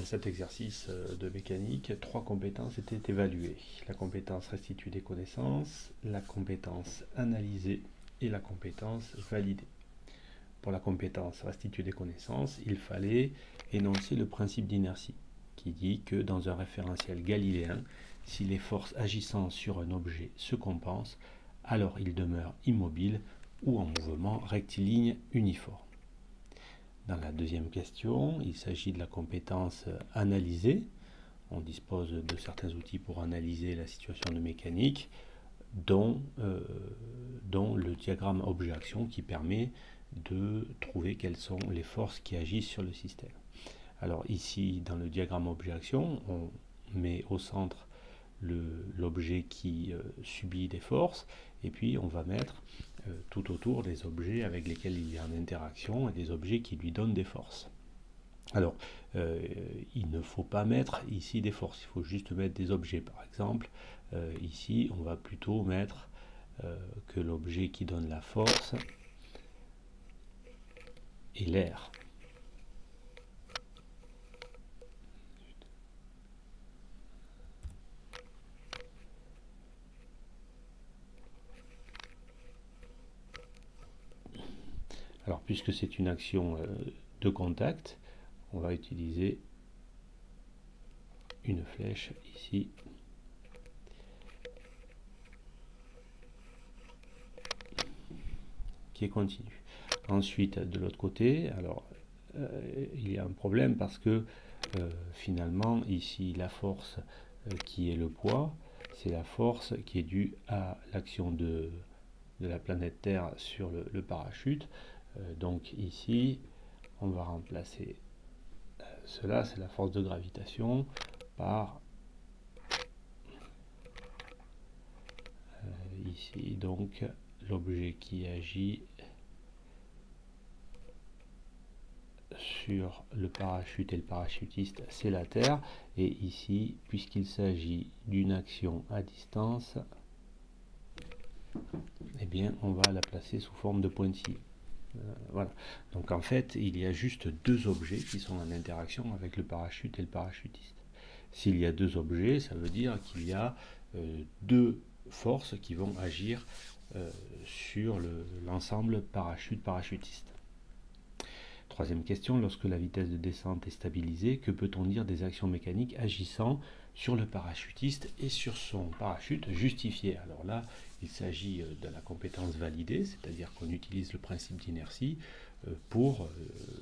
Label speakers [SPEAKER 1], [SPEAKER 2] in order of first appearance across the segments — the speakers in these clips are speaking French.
[SPEAKER 1] cet exercice de mécanique, 3 compétences étaient évaluées. La compétence restituer des connaissances, la compétence analyser et la compétence valider. Pour la compétence restituer des connaissances, il fallait énoncer le principe d'inertie, qui dit que dans un référentiel galiléen, si les forces agissant sur un objet se compensent, alors il demeure immobile ou en mouvement rectiligne uniforme. Dans la deuxième question, il s'agit de la compétence analyser. On dispose de certains outils pour analyser la situation de mécanique, dont le diagramme objet-action qui permet de trouver quelles sont les forces qui agissent sur le système. Alors ici, dans le diagramme objet-action, on met au centre l'objet qui subit des forces, et puis on va mettre tout autour des objets avec lesquels il y a une interaction et des objets qui lui donnent des forces. Alors, il ne faut pas mettre ici des forces, il faut juste mettre des objets. Par exemple, ici, on va plutôt mettre que l'objet qui donne la force est l'air. Alors, puisque c'est une action de contact, on va utiliser une flèche ici qui est continue. Ensuite, de l'autre côté, alors il y a un problème parce que finalement, ici, la force qui est le poids, c'est la force qui est due à l'action de la planète Terre sur le parachute. Donc ici, on va remplacer cela, c'est la force de gravitation, par ici, donc l'objet qui agit sur le parachute et le parachutiste, c'est la Terre. Et ici, puisqu'il s'agit d'une action à distance, eh bien, on va la placer sous forme de pointillé. Voilà. Donc en fait, il y a juste 2 objets qui sont en interaction avec le parachute et le parachutiste. S'il y a 2 objets, ça veut dire qu'il y a 2 forces qui vont agir sur l'ensemble parachute-parachutiste. Troisième question, lorsque la vitesse de descente est stabilisée, que peut-on dire des actions mécaniques agissant sur le parachutiste et sur son parachute justifié? Alors là, il s'agit de la compétence validée, c'est-à-dire qu'on utilise le principe d'inertie pour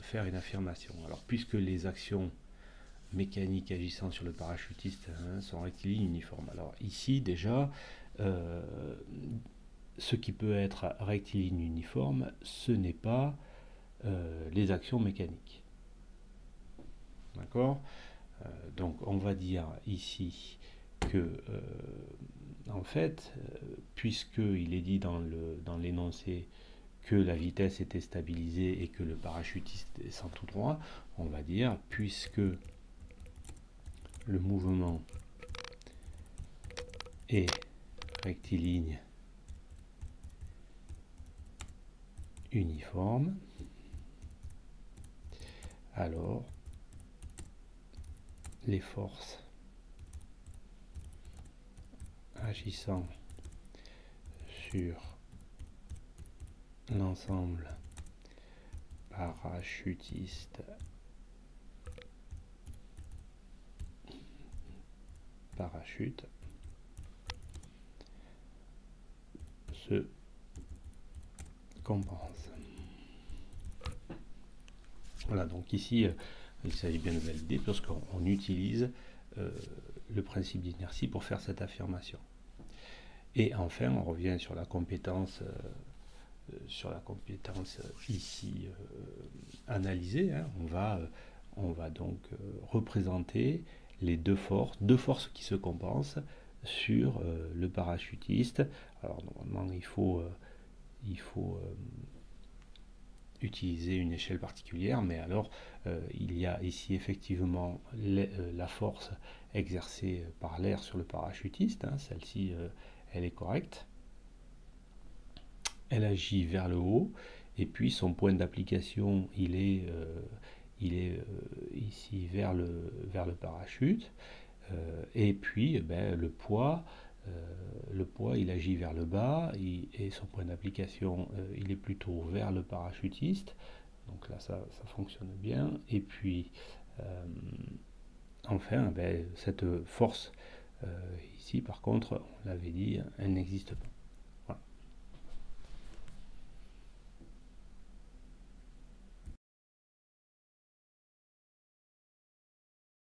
[SPEAKER 1] faire une affirmation. Alors, puisque les actions mécaniques agissant sur le parachutiste sont rectilignes uniformes. Alors ici, déjà, ce qui peut être rectiligne uniforme, ce n'est pas les actions mécaniques. D'accord? Donc on va dire ici que en fait, puisqu'il est dit dans l'énoncé que la vitesse était stabilisée et que le parachutiste descend tout droit, on va dire puisque le mouvement est rectiligne uniforme, alors les forces agissant sur l'ensemble parachutiste parachute se compense. Voilà, donc ici, il s'agit bien de valider puisqu'on utilise le principe d'inertie pour faire cette affirmation. Et enfin, on revient sur la compétence ici analysée. Hein. On va donc représenter les deux forces qui se compensent sur le parachutiste. Alors normalement, il faut utiliser une échelle particulière, mais alors il y a ici effectivement la force exercée par l'air sur le parachutiste. Hein. Celle-ci, elle est correcte. Elle agit vers le haut, et puis son point d'application, il est il est ici vers le parachute. Et puis le poids, il agit vers le bas et son point d'application, il est plutôt vers le parachutiste. Donc là, ça fonctionne bien. Et puis, enfin, cette force, ici, par contre, on l'avait dit, elle n'existe pas.